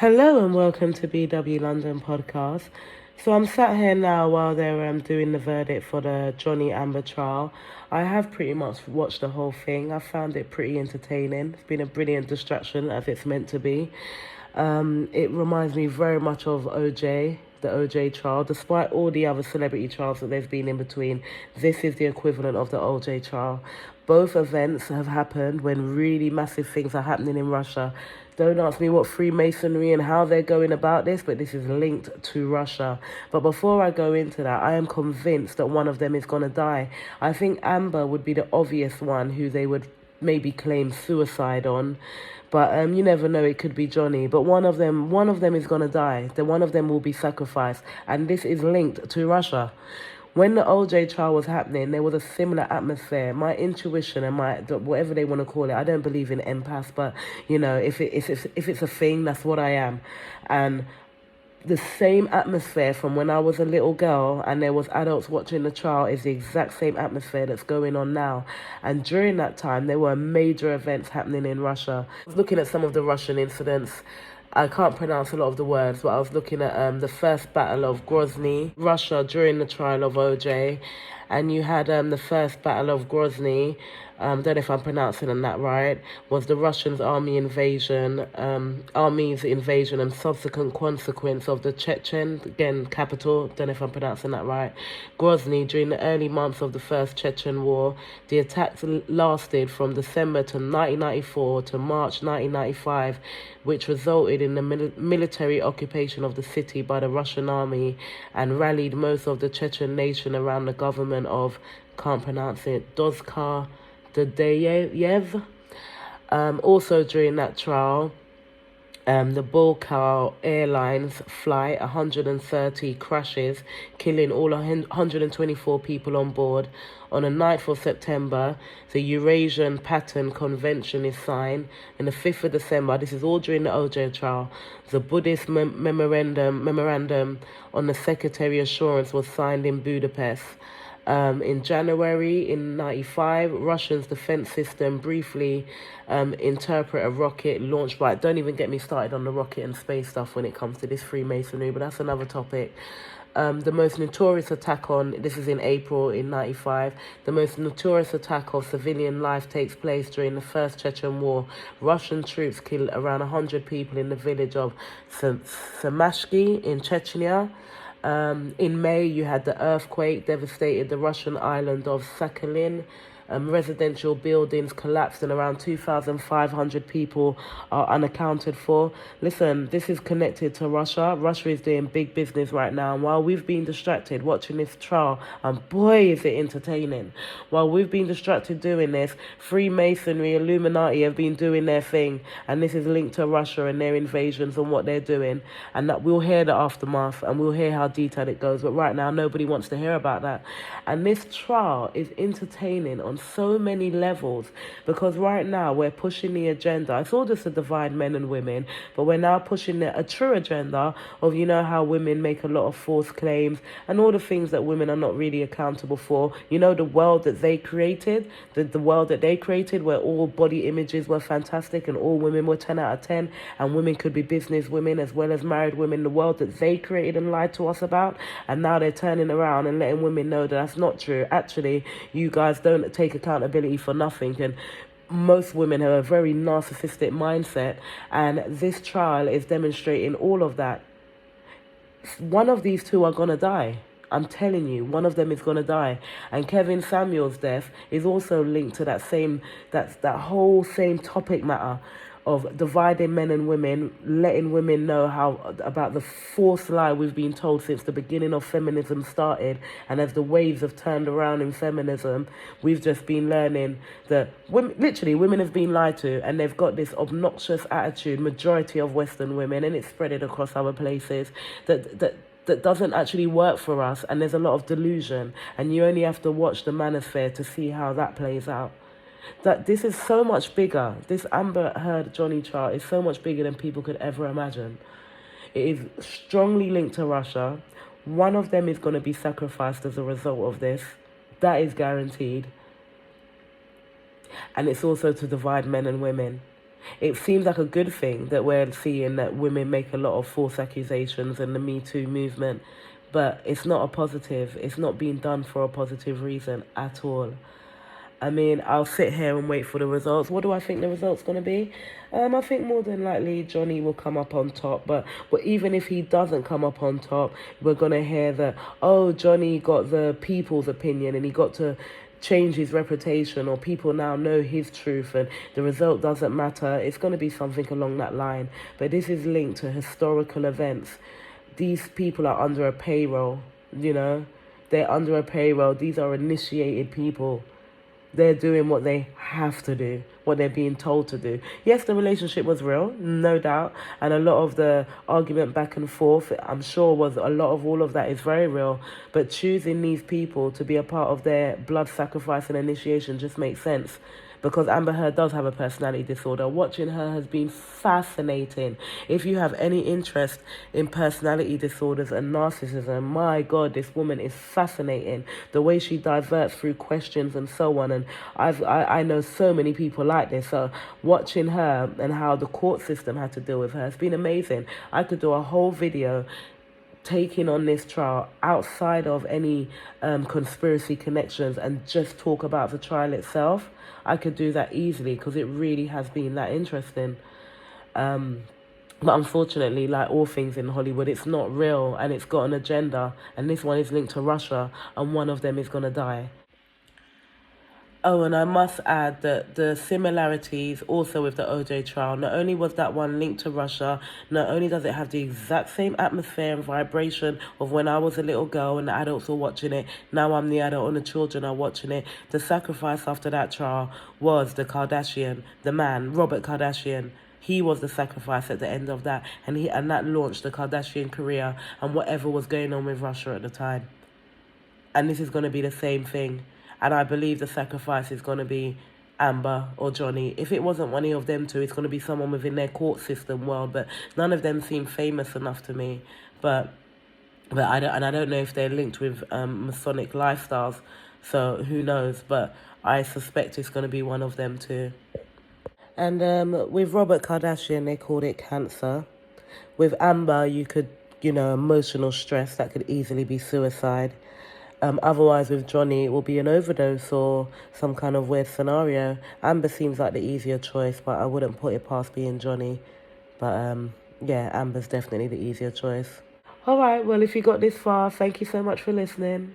Hello and welcome to BW London podcast. So I'm sat here now while they're doing the verdict for the Johnny Amber trial. I have pretty much watched the whole thing. I found it pretty entertaining. It's been a brilliant distraction as it's meant to be. It reminds me very much of OJ, the OJ trial. Despite all the other celebrity trials that there's been in between, this is the equivalent of the OJ trial. Both events have happened when really massive things are happening in Russia. Don't ask me what Freemasonry and how they're going about this, but this is linked to Russia. But before I go into that, I am convinced that one of them is going to die. I think Amber would be the obvious one who they would maybe claim suicide on. But you never know, it could be Johnny. But one of them is going to die. Then one of them will be sacrificed. And this is linked to Russia. When the OJ trial was happening, there was a similar atmosphere. My intuition and my whatever they want to call it, I don't believe in empaths, but if it's a thing, that's what I am. And the same atmosphere from when I was a little girl and there was adults watching the trial is the exact same atmosphere that's going on now. And during that time, there were major events happening in Russia. I was looking at some of the Russian incidents. I can't pronounce a lot of the words, but I was looking at the first battle of Grozny, Russia during the trial of OJ, and you had the first battle of Grozny. Don't know if I'm pronouncing that right. Was the Russians' army's invasion and subsequent consequence of the Chechen, again capital. Don't know if I'm pronouncing that right. Grozny during the early months of the First Chechen War. The attacks lasted from December to 1994 to March 1995, which resulted in the military occupation of the city by the Russian army and rallied most of the Chechen nation around the government of, can't pronounce it, Dozkar Dadeyev. Also during that trial, the Balkan Airlines flight, 130 crashes, killing all 124 people on board. On the 9th of September, the Eurasian Pattern Convention is signed. And the 5th of December, this is all during the OJ trial, the Buddhist memorandum on the Secretary Assurance was signed in Budapest. In January in 95, Russia's defense system briefly interpret a rocket launched by, don't even get me started on the rocket and space stuff when it comes to this Freemasonry, but that's another topic. The most notorious attack this is in April in 95, the most notorious attack of civilian life takes place during the First Chechen War. Russian troops killed around 100 people in the village of Samashki in Chechnya. In May, you had the earthquake devastated the Russian island of Sakhalin. Residential buildings collapsed and around 2,500 people are unaccounted for. Listen, this is connected to Russia. Russia is doing big business right now. And while we've been distracted watching this trial, and boy, is it entertaining. While we've been distracted doing this, Freemasonry, Illuminati have been doing their thing. And this is linked to Russia and their invasions and what they're doing. And that we'll hear the aftermath and we'll hear how detailed it goes. But right now, nobody wants to hear about that. And this trial is entertaining on so many levels, because right now we're pushing the agenda. It's all just to divide men and women, but we're now pushing a true agenda of, how women make a lot of false claims and all the things that women are not really accountable for. The world that they created, the world that they created where all body images were fantastic and all women were 10 out of 10 and women could be business women as well as married women, the world that they created and lied to us about. And now they're turning around and letting women know that that's not true. Actually, you guys don't take accountability for nothing, and most women have a very narcissistic mindset, and this trial is demonstrating all of that. One of these two are going to die. I'm telling you, one of them is going to die. And Kevin Samuel's death is also linked to that whole same topic matter of dividing men and women, letting women know about the false lie we've been told since the beginning of feminism started. And as the waves have turned around in feminism, we've just been learning that women have been lied to, and they've got this obnoxious attitude, majority of Western women, and it's spreaded across other places, that doesn't actually work for us. And there's a lot of delusion, and you only have to watch the manosphere to see how that plays out. That this is so much bigger. This Amber Heard Johnny trial is so much bigger than people could ever imagine. It is strongly linked to Russia. One of them is going to be sacrificed as a result of this. That is guaranteed. And it's also to divide men and women. It seems like a good thing that we're seeing that women make a lot of false accusations in the Me Too movement, but it's not a positive. It's not being done for a positive reason at all. I mean, I'll sit here and wait for the results. What do I think the results going to be? I think more than likely Johnny will come up on top. But even if he doesn't come up on top, we're going to hear that, oh, Johnny got the people's opinion and he got to change his reputation, or people now know his truth and the result doesn't matter. It's going to be something along that line. But this is linked to historical events. These people are under a payroll, you know. They're under a payroll. These are initiated people. They're doing what they have to do, what they're being told to do. Yes, the relationship was real, no doubt. And a lot of the argument back and forth, I'm sure, was a lot of all of that is very real. But choosing these people to be a part of their blood sacrifice and initiation just makes sense. Because Amber Heard does have a personality disorder. Watching her has been fascinating. If you have any interest in personality disorders and narcissism, my God, this woman is fascinating. The way she diverts through questions and so on. And I know so many people like this. So watching her and how the court system had to deal with her has been amazing. I could do a whole video taking on this trial outside of any conspiracy connections and just talk about the trial itself. I could do that easily because it really has been that interesting. But unfortunately, like all things in Hollywood, it's not real and it's got an agenda. And this one is linked to Russia and one of them is going to die. Oh, and I must add that the similarities also with the OJ trial, not only was that one linked to Russia, not only does it have the exact same atmosphere and vibration of when I was a little girl and the adults were watching it, now I'm the adult and the children are watching it. The sacrifice after that trial was the Kardashian, the man, Robert Kardashian. He was the sacrifice at the end of that, and that launched the Kardashian career and whatever was going on with Russia at the time. And this is going to be the same thing. And I believe the sacrifice is going to be Amber or Johnny. If it wasn't one of them two, it's going to be someone within their court system world. But none of them seem famous enough to me. But I don't know if they're linked with Masonic lifestyles. So who knows? But I suspect it's going to be one of them too. And with Robert Kardashian, they called it cancer. With Amber, you could, emotional stress that could easily be suicide. Otherwise, with Johnny, it will be an overdose or some kind of weird scenario. Amber seems like the easier choice, but I wouldn't put it past being Johnny. But yeah, Amber's definitely the easier choice. All right, well, if you got this far, thank you so much for listening.